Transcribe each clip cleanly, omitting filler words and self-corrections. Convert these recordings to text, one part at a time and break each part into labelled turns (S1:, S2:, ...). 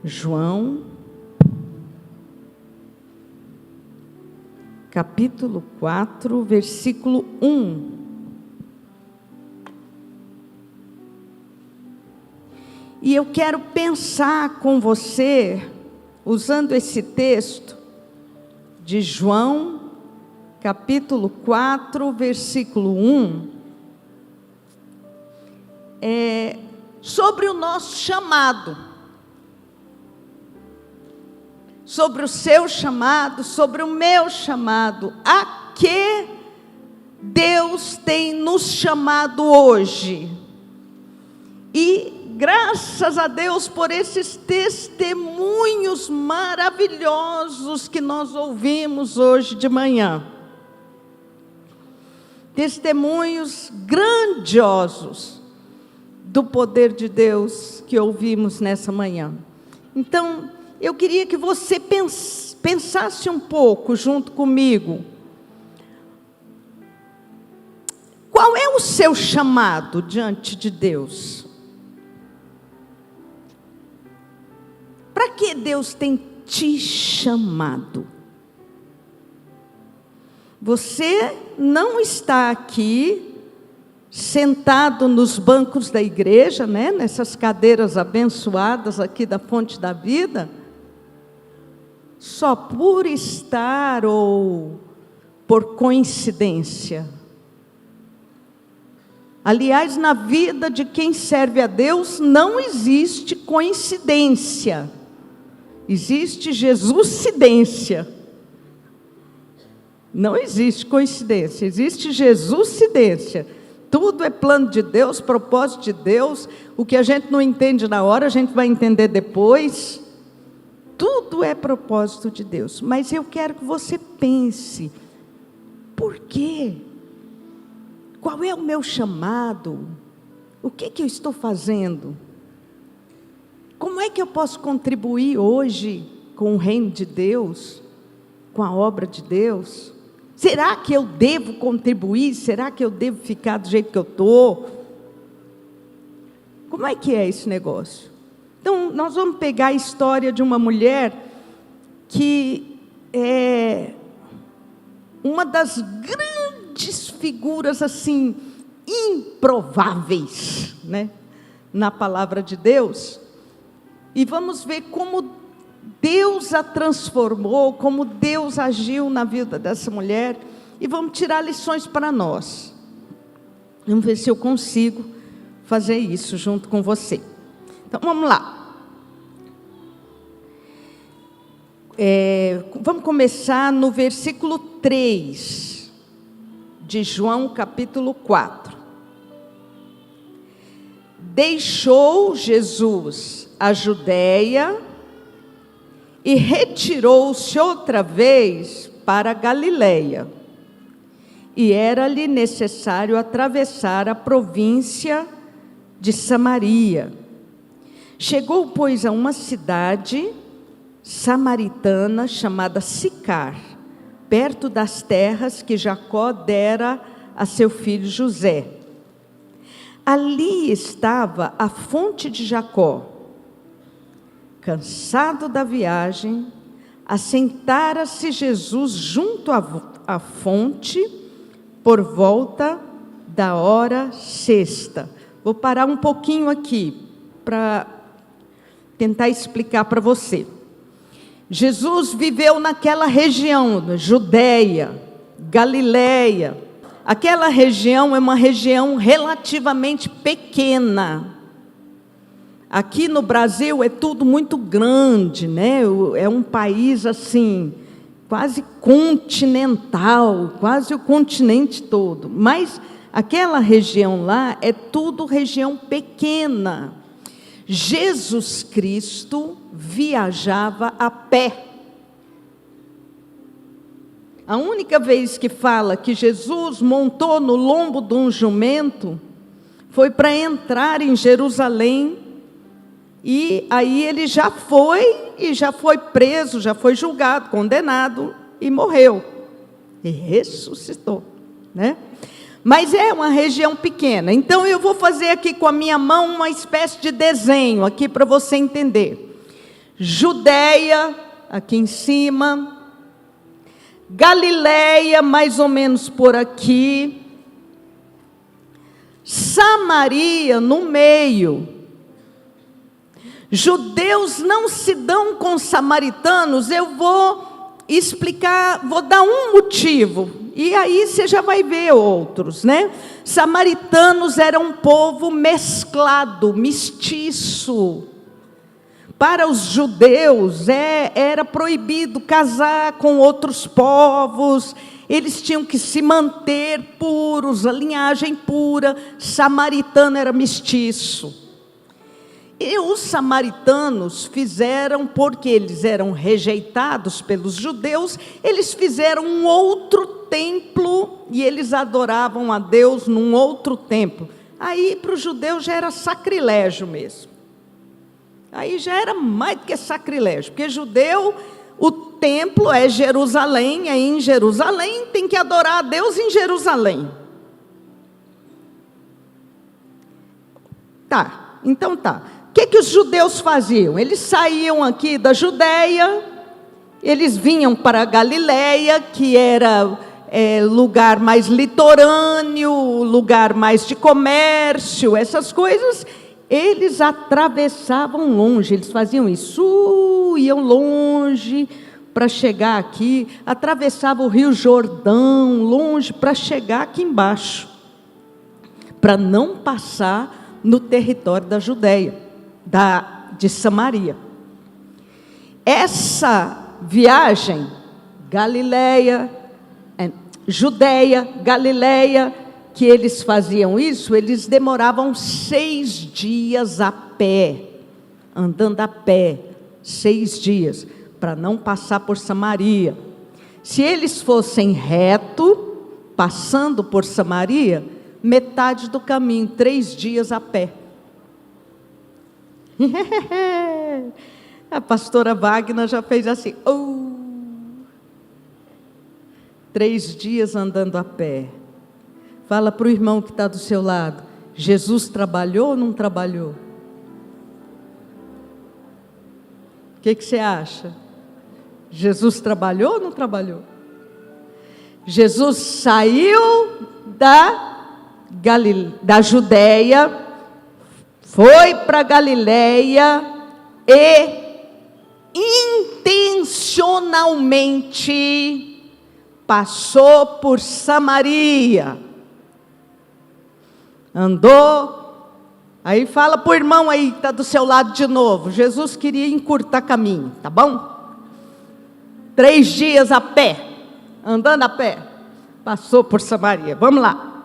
S1: João, capítulo 4, versículo 1. E eu quero pensar com você, usando esse texto de João, capítulo 4, versículo 1, sobre o nosso chamado. Sobre o seu chamado, sobre o meu chamado, a que Deus tem nos chamado hoje. E graças a Deus por esses testemunhos maravilhosos que nós ouvimos hoje de manhã. Testemunhos grandiosos do poder de Deus que ouvimos nessa manhã. Então, eu queria que você pensasse um pouco junto comigo. Qual é o seu chamado diante de Deus? Para que Deus tem te chamado? Você não está aqui sentado nos bancos da igreja, né? Nessas cadeiras abençoadas aqui da Fonte da Vida, só por estar ou por coincidência. Aliás, na vida de quem serve a Deus não existe coincidência, existe Jesuscidência. Não existe coincidência, existe Jesuscidência. Tudo é plano de Deus, propósito de Deus. O que a gente não entende na hora, a gente vai entender depois. Tudo é propósito de Deus. Mas eu quero que você pense: por quê? Qual é o meu chamado? O que eu estou fazendo? Como é que eu posso contribuir hoje com o reino de Deus? Com a obra de Deus? Será que eu devo contribuir? Será que eu devo ficar do jeito que eu estou? Como é que é esse negócio? Então, nós vamos pegar a história de uma mulher que é uma das grandes figuras, assim, improváveis, né, na palavra de Deus. E vamos ver como Deus a transformou, como Deus agiu na vida dessa mulher. E vamos tirar lições para nós. Vamos ver se eu consigo fazer isso junto com você. Então, vamos lá. Vamos começar no versículo 3 de João, capítulo 4. Deixou Jesus a Judéia e retirou-se outra vez para a Galileia. E era-lhe necessário atravessar a província de Samaria. Chegou, pois, a uma cidade samaritana chamada Sicar, perto das terras que Jacó dera a seu filho José. Ali estava a fonte de Jacó. Cansado da viagem, assentara-se Jesus junto à fonte por volta da hora sexta. Vou parar um pouquinho aqui para tentar explicar para você. Jesus viveu naquela região, Judéia, Galileia. Aquela região é uma região relativamente pequena. Aqui no Brasil é tudo muito grande, né? É um país assim, quase continental, quase o continente todo. Mas aquela região lá é tudo região pequena. Jesus Cristo viajava a pé. A única vez que fala que Jesus montou no lombo de um jumento foi para entrar em Jerusalém. E aí ele já foi preso, já foi julgado, condenado e morreu. E ressuscitou, né? Mas é uma região pequena. Então eu vou fazer aqui com a minha mão uma espécie de desenho aqui para você entender. Judeia, aqui em cima, Galileia, mais ou menos por aqui, Samaria no meio. Judeus não se dão com samaritanos. Eu vou explicar, vou dar um motivo, e aí você já vai ver outros, né? Samaritanos eram um povo mesclado, mestiço. Para os judeus era proibido casar com outros povos, eles tinham que se manter puros, a linhagem pura. Samaritano era mestiço. E os samaritanos fizeram, porque eles eram rejeitados pelos judeus, eles fizeram um outro templo, e eles adoravam a Deus num outro templo. Aí para os judeus já era sacrilégio mesmo. Aí já era mais do que sacrilégio, porque judeu, o templo é Jerusalém, é em Jerusalém, tem que adorar a Deus em Jerusalém. Tá, então tá. O que os judeus faziam? Eles saíam aqui da Judeia, eles vinham para a Galileia, que era lugar mais litorâneo, lugar mais de comércio, essas coisas. Eles atravessavam longe, eles faziam isso, iam longe para chegar aqui, atravessavam o Rio Jordão, longe para chegar aqui embaixo, para não passar no território da Judeia, de Samaria. Essa viagem, Judeia, Galileia, que eles faziam isso, eles demoravam 6 dias a pé, andando a pé, 6 dias, para não passar por Samaria. Se eles fossem reto, passando por Samaria, metade do caminho, 3 dias a pé. A pastora Wagner já fez assim, 3 dias andando a pé. Fala para o irmão que está do seu lado, Jesus trabalhou ou não trabalhou? O que você acha? Jesus trabalhou ou não trabalhou? Jesus saiu da Judeia, foi para Galileia e intencionalmente passou por Samaria. Andou, aí fala para o irmão aí que está do seu lado de novo, Jesus queria encurtar caminho, tá bom? 3 dias a pé, andando a pé, passou por Samaria. Vamos lá.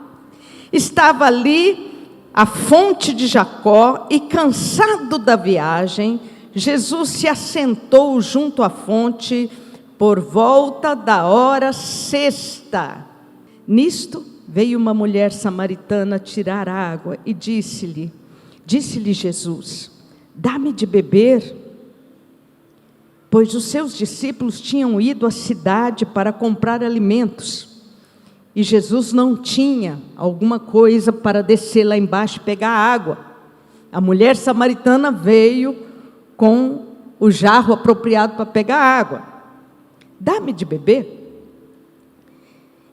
S1: Estava ali a fonte de Jacó, e cansado da viagem, Jesus se assentou junto à fonte por volta da hora 6ª. Nisto veio uma mulher samaritana tirar água e disse-lhe Jesus: dá-me de beber, pois os seus discípulos tinham ido à cidade para comprar alimentos, e Jesus não tinha alguma coisa para descer lá embaixo e pegar água. A mulher samaritana veio com o jarro apropriado para pegar água. Dá-me de beber.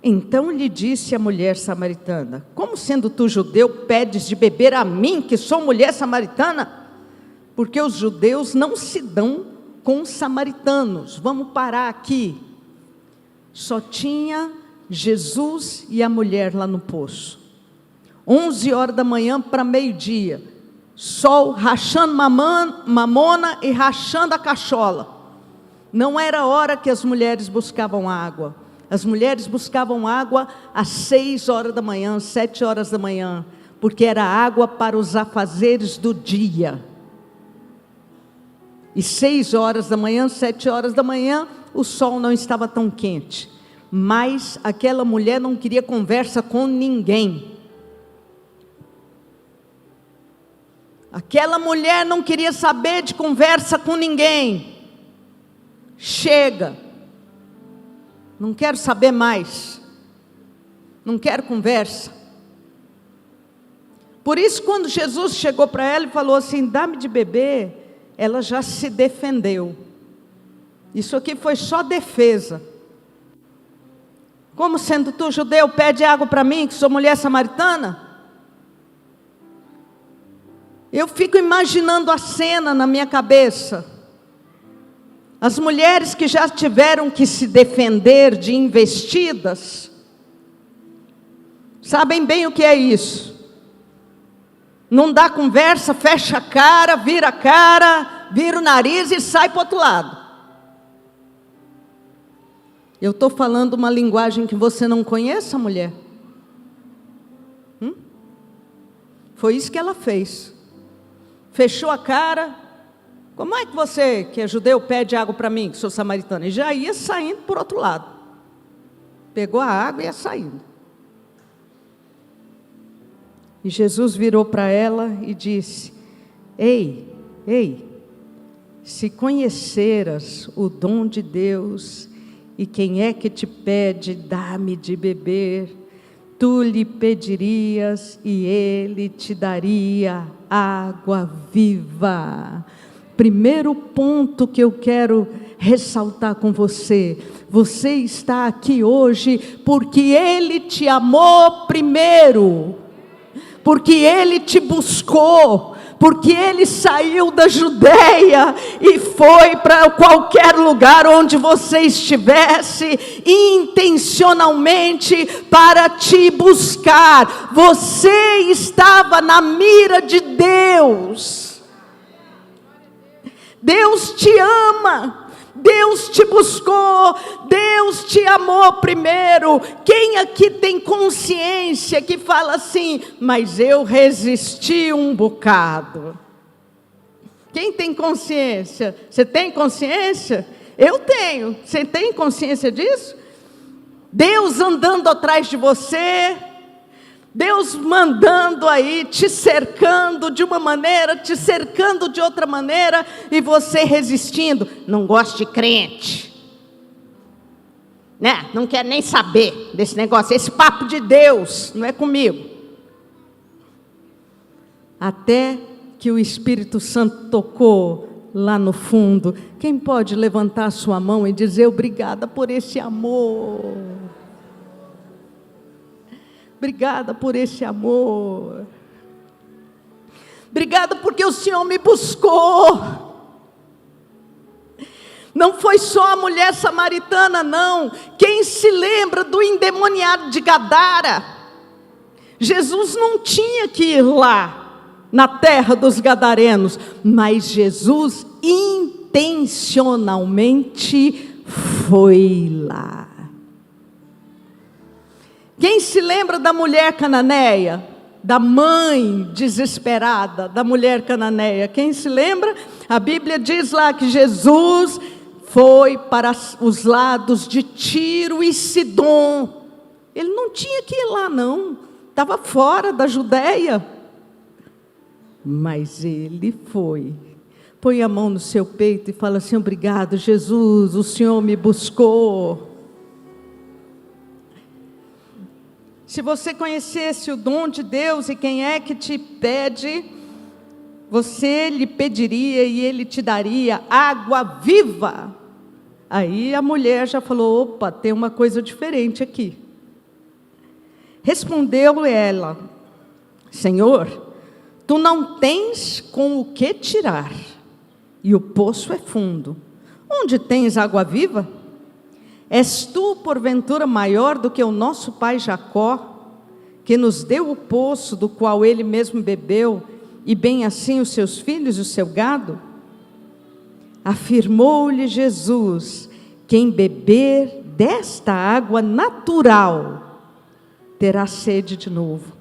S1: Então lhe disse a mulher samaritana: como sendo tu judeu, pedes de beber a mim, que sou mulher samaritana? Porque os judeus não se dão com os samaritanos. Vamos parar aqui. Só tinha Jesus e a mulher lá no poço. 11 horas da manhã para meio-dia. Sol rachando mamona e rachando a cachola. Não era hora que as mulheres buscavam água. As mulheres buscavam água às 6 horas da manhã, 7 horas da manhã, porque era água para os afazeres do dia. E 6 horas da manhã, 7 horas da manhã, o sol não estava tão quente. Mas aquela mulher não queria conversa com ninguém. Aquela mulher não queria saber de conversa com ninguém. Chega. Não quero saber mais. Não quero conversa. Por isso, quando Jesus chegou para ela e falou assim: dá-me de beber, ela já se defendeu. Isso aqui foi só defesa. Como sendo tu judeu, pede água para mim, que sou mulher samaritana? Eu fico imaginando a cena na minha cabeça. As mulheres que já tiveram que se defender de investidas, sabem bem o que é isso. Não dá conversa, fecha a cara, vira o nariz e sai para o outro lado. Eu estou falando uma linguagem que você não conheça, mulher? Foi isso que ela fez. Fechou a cara. Como é que você, que é judeu, pede água para mim, que sou samaritana? E já ia saindo por outro lado. Pegou a água e ia saindo. E Jesus virou para ela e disse: Ei, se conheceras o dom de Deus, e quem é que te pede, dá-me de beber, tu lhe pedirias e ele te daria água viva. Primeiro ponto que eu quero ressaltar com você: você está aqui hoje porque Ele te amou primeiro, porque Ele te buscou, porque Ele saiu da Judeia e foi para qualquer lugar onde você estivesse, intencionalmente para te buscar. Você estava na mira de Deus. Deus te ama, Deus te buscou, Deus te amou primeiro. Quem aqui tem consciência que fala assim: mas eu resisti um bocado? Quem tem consciência? Você tem consciência? Eu tenho. Você tem consciência disso? Deus andando atrás de você, Deus mandando aí, te cercando de uma maneira, te cercando de outra maneira, e você resistindo. Não gosto de crente, né? Não quero nem saber desse negócio, esse papo de Deus não é comigo. Até que o Espírito Santo tocou lá no fundo. Quem pode levantar a sua mão e dizer: obrigada por esse amor? Obrigada por esse amor. Obrigada porque o Senhor me buscou. Não foi só a mulher samaritana, não. Quem se lembra do endemoniado de Gadara? Jesus não tinha que ir lá, na terra dos gadarenos, mas Jesus intencionalmente foi lá. Quem se lembra da mulher cananeia? Da mãe desesperada da mulher cananeia? Quem se lembra? A Bíblia diz lá que Jesus foi para os lados de Tiro e Sidom. Ele não tinha que ir lá, não. Estava fora da Judeia. Mas ele foi. Põe a mão no seu peito e fala assim: obrigado, Jesus, o Senhor me buscou. Se você conhecesse o dom de Deus e quem é que te pede, você lhe pediria e ele te daria água viva. Aí a mulher já falou: opa, tem uma coisa diferente aqui. Respondeu ela: Senhor, tu não tens com o que tirar, e o poço é fundo. Onde tens água viva? És tu, porventura, maior do que o nosso pai Jacó, que nos deu o poço do qual ele mesmo bebeu, e bem assim os seus filhos e o seu gado? Afirmou-lhe Jesus: quem beber desta água natural terá sede de novo,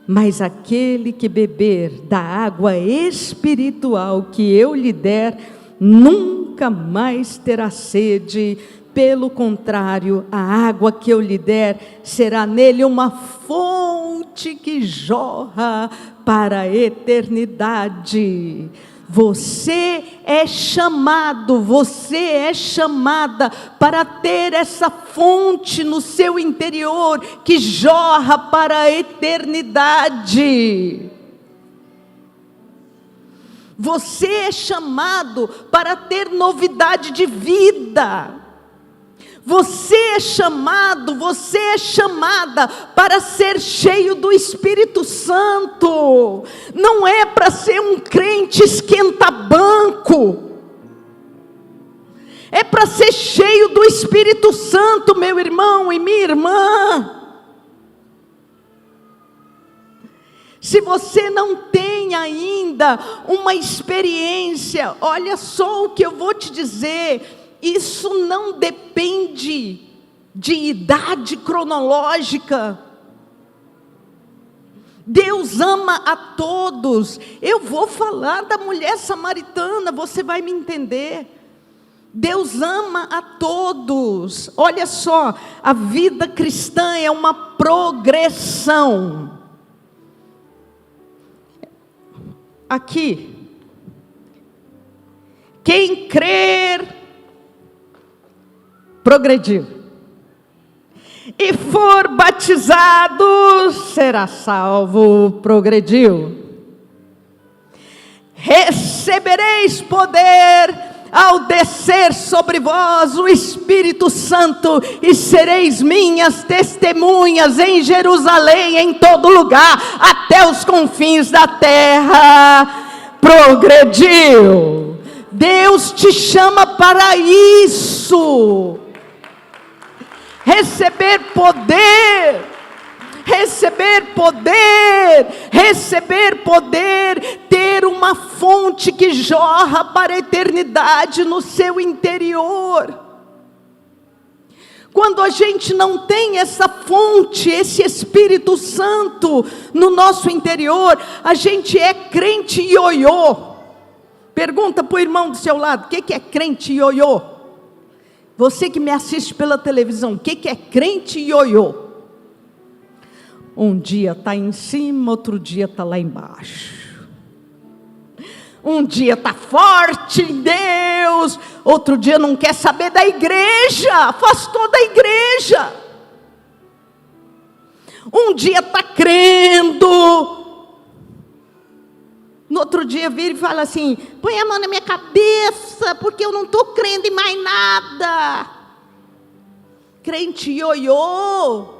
S1: mas aquele que beber da água espiritual que eu lhe der, nunca mais terá sede. Pelo contrário, a água que eu lhe der será nele uma fonte que jorra para a eternidade. Você é chamado, você é chamada para ter essa fonte no seu interior que jorra para a eternidade. Você é chamado para ter novidade de vida. Você é chamada para ser cheio do Espírito Santo. Não é para ser um crente esquenta-banco. É para ser cheio do Espírito Santo, meu irmão e minha irmã. Se você não tem ainda uma experiência, olha só o que eu vou te dizer, isso não depende de idade cronológica. Deus ama a todos. Eu vou falar da mulher samaritana, você vai me entender. Deus ama a todos. Olha só, a vida cristã é uma progressão. Aqui, quem crer, progrediu, e for batizado, será salvo, progrediu. Recebereis poder ao descer sobre vós o Espírito Santo, e sereis minhas testemunhas em Jerusalém, em todo lugar, até os confins da terra. Progrediu. Deus te chama para isso. Receber poder, ter uma fonte que jorra para a eternidade no seu interior. Quando a gente não tem essa fonte, esse Espírito Santo no nosso interior, a gente é crente ioiô. Pergunta para o irmão do seu lado, o que é crente ioiô? Você que me assiste pela televisão, o que é crente ioiô? Um dia está em cima, outro dia está lá embaixo. Um dia está forte em Deus, outro dia não quer saber da igreja, afastou da igreja. Um dia está crendo, no outro dia vira e fala assim, põe a mão na minha cabeça, porque eu não estou crendo em mais nada. Crente ioiô.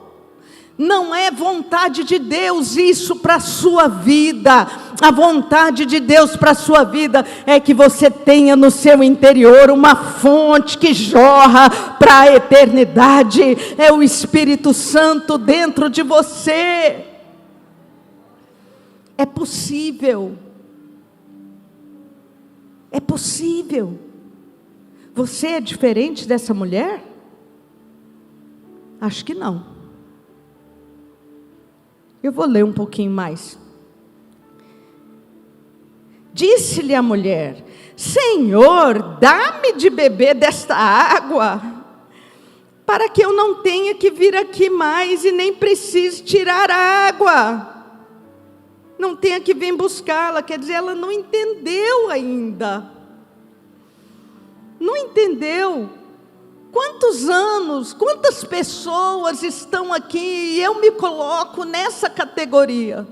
S1: Não é vontade de Deus isso para a sua vida. A vontade de Deus para a sua vida é que você tenha no seu interior uma fonte que jorra para a eternidade. É o Espírito Santo dentro de você. É possível. É possível. Você é diferente dessa mulher? Acho que não. Eu vou ler um pouquinho mais. Disse-lhe a mulher, Senhor, dá-me de beber desta água, para que eu não tenha que vir aqui mais e nem precise tirar água. Não tenha que vir buscá-la. Quer dizer, ela não entendeu ainda. Não entendeu. Quantos anos, quantas pessoas estão aqui e eu me coloco nessa categoria?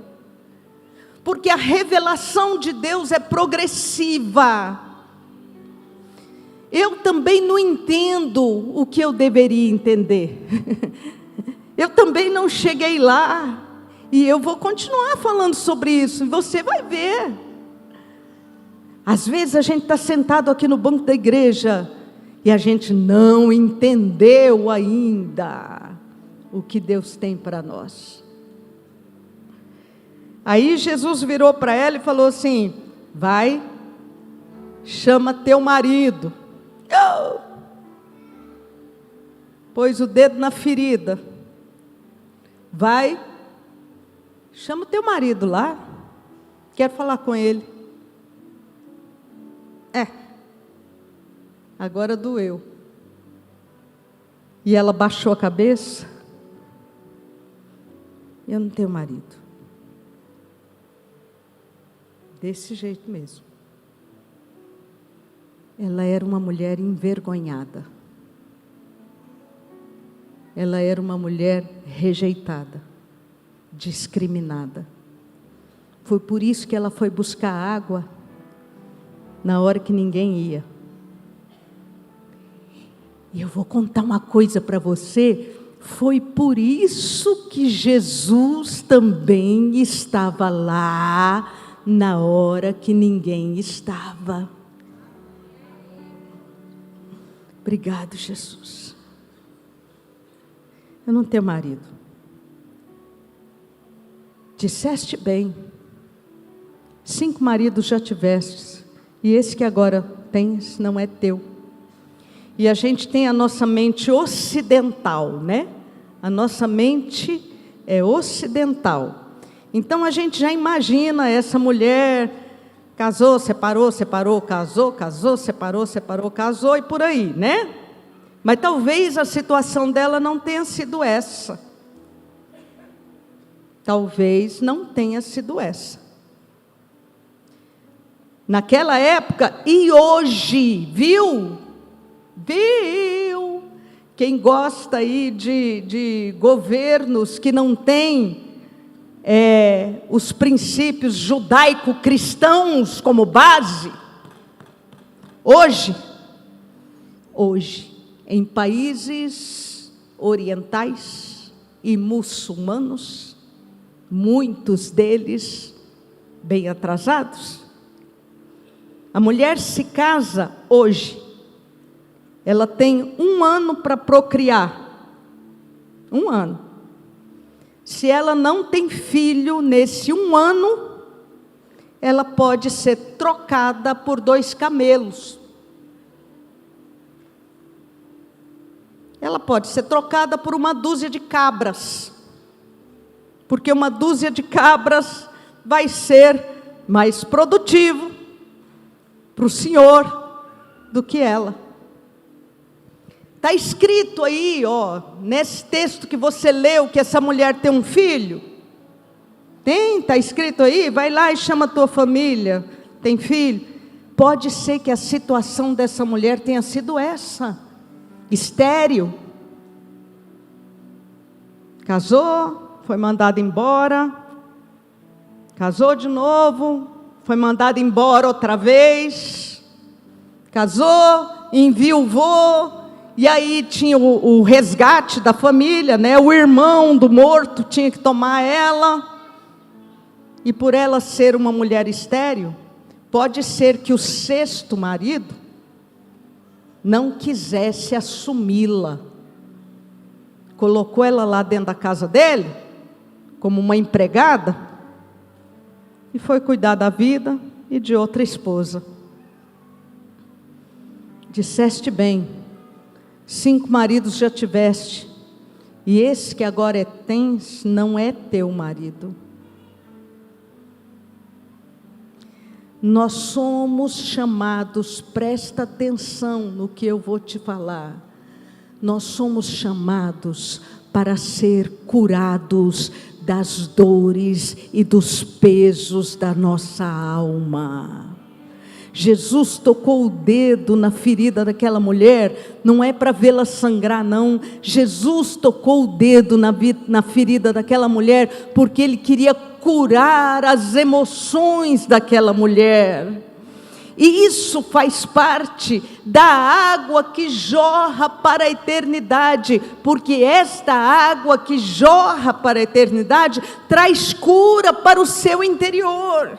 S1: Porque a revelação de Deus é progressiva. Eu também não entendo o que eu deveria entender. Eu também não cheguei lá. E eu vou continuar falando sobre isso, e você vai ver. Às vezes a gente está sentado aqui no banco da igreja, e a gente não entendeu ainda o que Deus tem para nós. Aí Jesus virou para ela e falou assim, vai, chama teu marido. Pôs o dedo na ferida. Vai, chama teu marido lá, quero falar com ele. Agora doeu. E ela baixou a cabeça. Eu não tenho marido. Desse jeito mesmo. Ela era uma mulher envergonhada. Ela era uma mulher rejeitada, discriminada. Foi por isso que ela foi buscar água na hora que ninguém ia. E eu vou contar uma coisa para você, foi por isso que Jesus também estava lá, na hora que ninguém estava. Obrigado, Jesus. Eu não tenho marido. Disseste bem. 5 maridos já tivestes, e esse que agora tens não é teu. E a gente tem a nossa mente ocidental, né? A nossa mente é ocidental. Então a gente já imagina essa mulher, casou, separou, separou, casou, casou, separou, separou, casou e por aí, né? Mas talvez a situação dela não tenha sido essa. Talvez não tenha sido essa. Naquela época e hoje, viu? Quem gosta aí de governos que não têm os princípios judaico-cristãos como base, hoje, em países orientais e muçulmanos, muitos deles bem atrasados, a mulher se casa hoje, ela tem 1 ano para procriar, 1 ano. Se ela não tem filho nesse 1 ano, ela pode ser trocada por 2 camelos. Ela pode ser trocada por 1 dúzia de cabras, porque 1 dúzia de cabras vai ser mais produtivo para o senhor do que ela. Está escrito aí, nesse texto que você leu, que essa mulher tem um filho. Está escrito aí, vai lá e chama a tua família, tem filho. Pode ser que a situação dessa mulher tenha sido essa, estéril. Casou, foi mandada embora, casou de novo, foi mandada embora outra vez, casou, enviuvou. E aí tinha o resgate da família, né? O irmão do morto tinha que tomar ela. E por ela ser uma mulher estéril, pode ser que o 6º marido não quisesse assumi-la. Colocou ela lá dentro da casa dele, como uma empregada, e foi cuidar da vida e de outra esposa. Disseste bem. 5 maridos já tiveste, e esse que agora tens não é teu marido. Nós somos chamados, presta atenção no que eu vou te falar, nós somos chamados para ser curados das dores e dos pesos da nossa alma. Jesus tocou o dedo na ferida daquela mulher, não é para vê-la sangrar não, Jesus tocou o dedo na ferida daquela mulher, porque Ele queria curar as emoções daquela mulher, e isso faz parte da água que jorra para a eternidade, porque esta água que jorra para a eternidade, traz cura para o seu interior,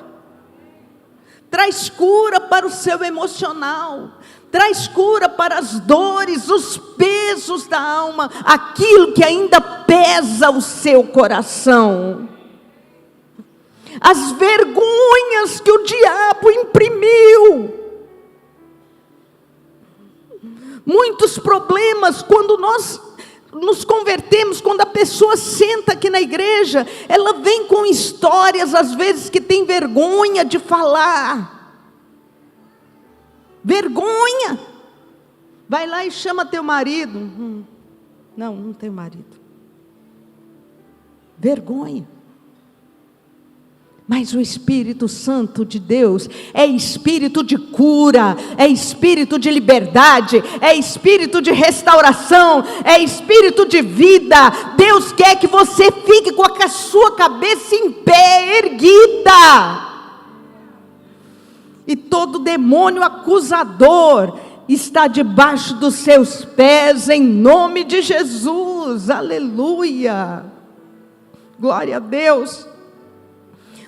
S1: traz cura para o seu emocional, traz cura para as dores, os pesos da alma, aquilo que ainda pesa o seu coração, as vergonhas que o diabo imprimiu, muitos problemas. Quando nós nos convertemos, quando a pessoa senta aqui na igreja, ela vem com histórias, às vezes, que tem vergonha de falar, vergonha. Vai lá e chama teu marido, não tenho marido, vergonha. Mas o Espírito Santo de Deus é espírito de cura, é espírito de liberdade, é espírito de restauração, é espírito de vida. Deus quer que você fique com a sua cabeça em pé, erguida. e todo demônio acusador está debaixo dos seus pés, em nome de Jesus. Aleluia, glória a Deus.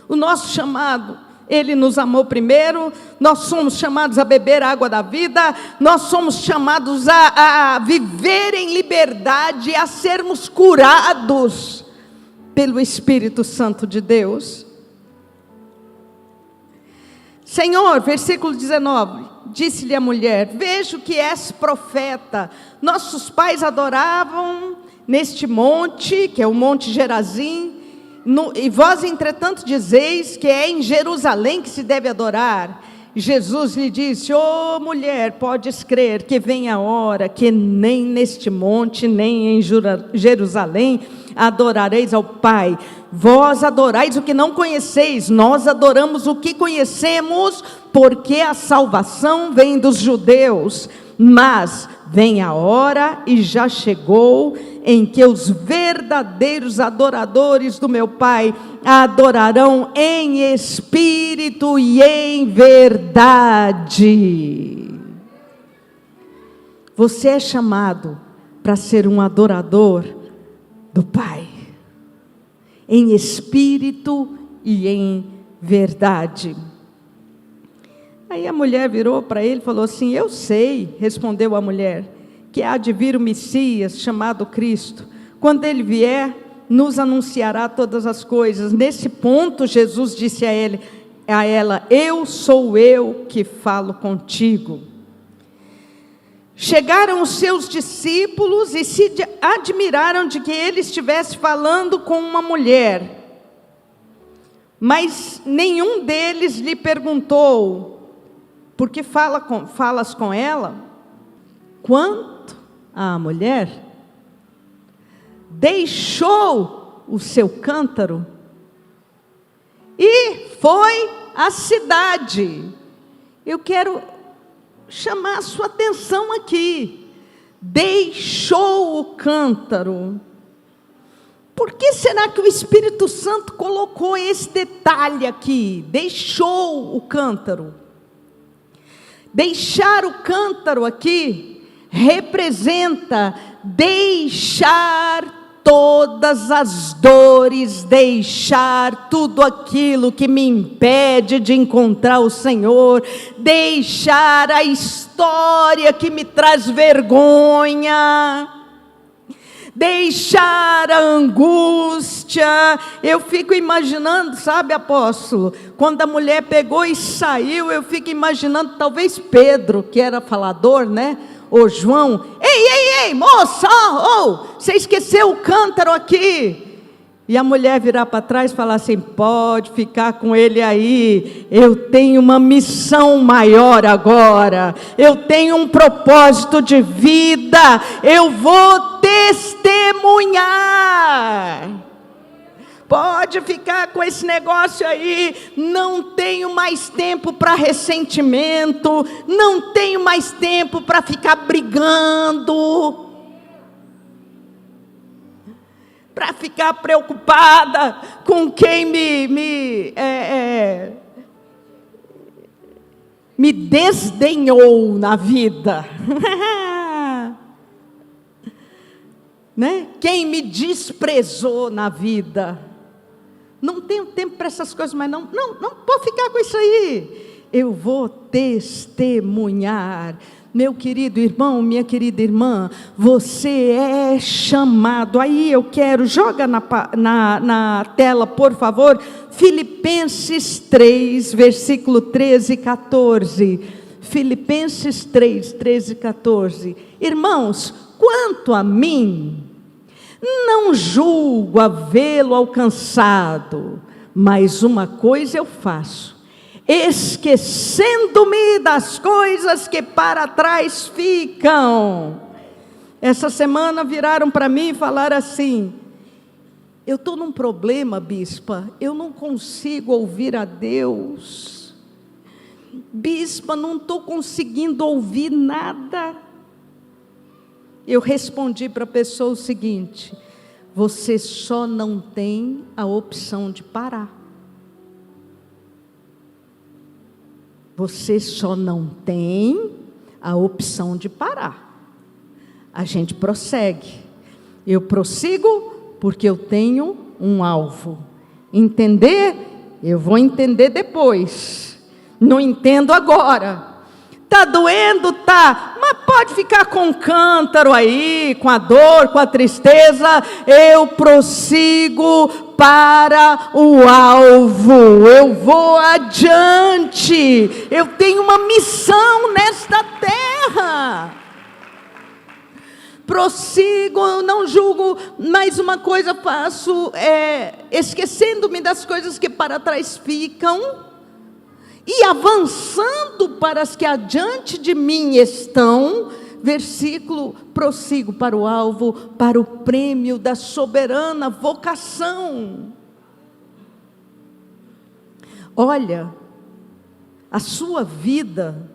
S1: O nosso chamado, Ele nos amou primeiro, nós somos chamados a beber a água da vida, nós somos chamados a viver em liberdade, a sermos curados pelo Espírito Santo de Deus. Senhor, versículo 19, disse-lhe a mulher: vejo que és profeta. Nossos pais adoravam neste monte, que é o Monte Gerazim, e vós, entretanto, dizeis que é em Jerusalém que se deve adorar. Jesus lhe disse: ó mulher, podes crer que vem a hora que nem neste monte, nem em Jerusalém adorareis ao Pai. Vós adorais o que não conheceis, nós adoramos o que conhecemos, porque a salvação vem dos judeus. Mas vem a hora, e já chegou, em que os verdadeiros adoradores do meu Pai adorarão em espírito e em verdade. Você é chamado para ser um adorador do Pai, em espírito e em verdade. Aí a mulher virou para ele e falou assim: eu sei, respondeu a mulher, que há de vir o Messias, chamado Cristo. Quando ele vier, nos anunciará todas as coisas. Nesse ponto, Jesus disse a ela: eu sou eu que falo contigo. Chegaram os seus discípulos e se admiraram de que ele estivesse falando com uma mulher. Mas nenhum deles lhe perguntou: por que falas com ela? Quanto à mulher, deixou o seu cântaro e foi à cidade. Eu quero chamar a sua atenção aqui. Deixou o cântaro. Por que será que o Espírito Santo colocou esse detalhe aqui? Deixou o cântaro. Deixar o cântaro aqui representa deixar todas as dores, deixar tudo aquilo que me impede de encontrar o Senhor, deixar a história que me traz vergonha, deixar a angústia. Eu fico imaginando, sabe, apóstolo, quando a mulher pegou e saiu, eu fico imaginando talvez Pedro, que era falador, né? Ô João: ei, moça, você esqueceu o cântaro aqui. E a mulher virar para trás e falar assim: pode ficar com ele aí, eu tenho uma missão maior agora, eu tenho um propósito de vida, eu vou testemunhar. Pode ficar com esse negócio aí, não tenho mais tempo para ressentimento, não tenho mais tempo para ficar brigando, para ficar preocupada com quem me desdenhou na vida. Né? Quem me desprezou na vida. Não tenho tempo para essas coisas, mas não pode ficar com isso aí. Eu vou testemunhar. Meu querido irmão, minha querida irmã, você é chamado. Aí eu quero, joga na tela, por favor, Filipenses 3, versículo 13 e 14. Filipenses 3, 13 e 14. Irmãos, quanto a mim, não julgo havê-lo alcançado, mas uma coisa eu faço, esquecendo-me das coisas que para trás ficam. Essa semana viraram para mim e falaram assim: eu estou num problema, bispa, eu não consigo ouvir a Deus. Bispa, não estou conseguindo ouvir nada. Eu respondi para a pessoa o seguinte: você só não tem a opção de parar. Você só não tem a opção de parar. A gente prossegue. Eu prossigo porque eu tenho um alvo. Entender, eu vou entender depois. Não entendo agora. Está doendo? Tá. Mas pode ficar com o cântaro aí, com a dor, com a tristeza. Eu prossigo para o alvo. Eu vou adiante. Eu tenho uma missão nesta terra. Prossigo, eu não julgo, mais uma coisa faço, esquecendo-me das coisas que para trás ficam, e avançando para as que adiante de mim estão, versículo, prossigo para o alvo, para o prêmio da soberana vocação. Olha, a sua vida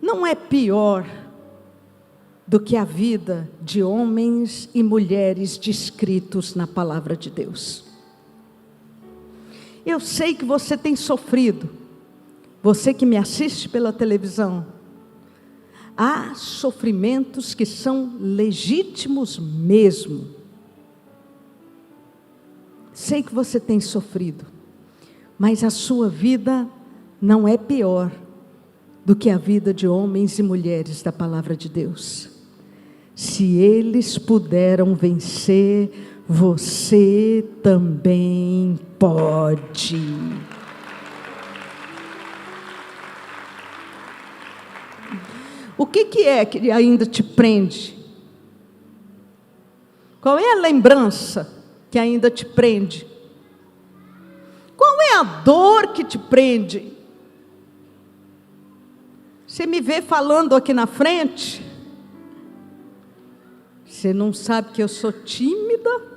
S1: não é pior do que a vida de homens e mulheres descritos na palavra de Deus. Eu sei que você tem sofrido, você que me assiste pela televisão, há sofrimentos que são legítimos mesmo. Sei que você tem sofrido, mas a sua vida não é pior do que a vida de homens e mulheres da palavra de Deus. Se eles puderam vencer, você também pode. O que é que ainda te prende? Qual é a lembrança que ainda te prende? Qual é a dor que te prende? Você me vê falando aqui na frente, você não sabe que eu sou tímida?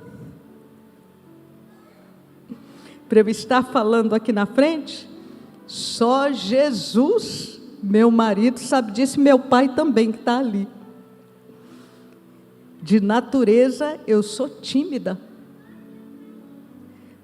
S1: Para eu estar falando aqui na frente, só Jesus, meu marido, sabe disso, meu pai também que está ali. De natureza eu sou tímida,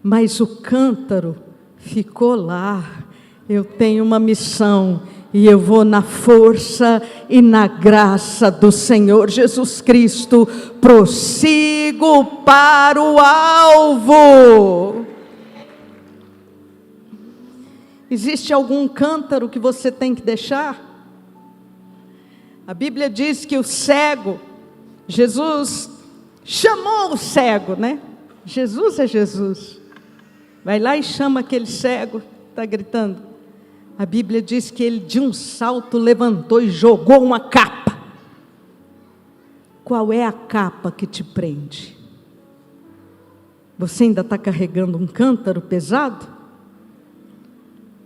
S1: mas o cântaro ficou lá. Eu tenho uma missão e eu vou na força e na graça do Senhor Jesus Cristo, prossigo para o alvo. Existe algum cântaro que você tem que deixar? A Bíblia diz que o cego, Jesus chamou o cego, né? Jesus é Jesus. Vai lá e chama aquele cego, está gritando. A Bíblia diz que ele de um salto levantou e jogou uma capa. Qual é a capa que te prende? Você ainda está carregando um cântaro pesado?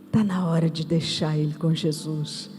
S1: Está na hora de deixar ele com Jesus.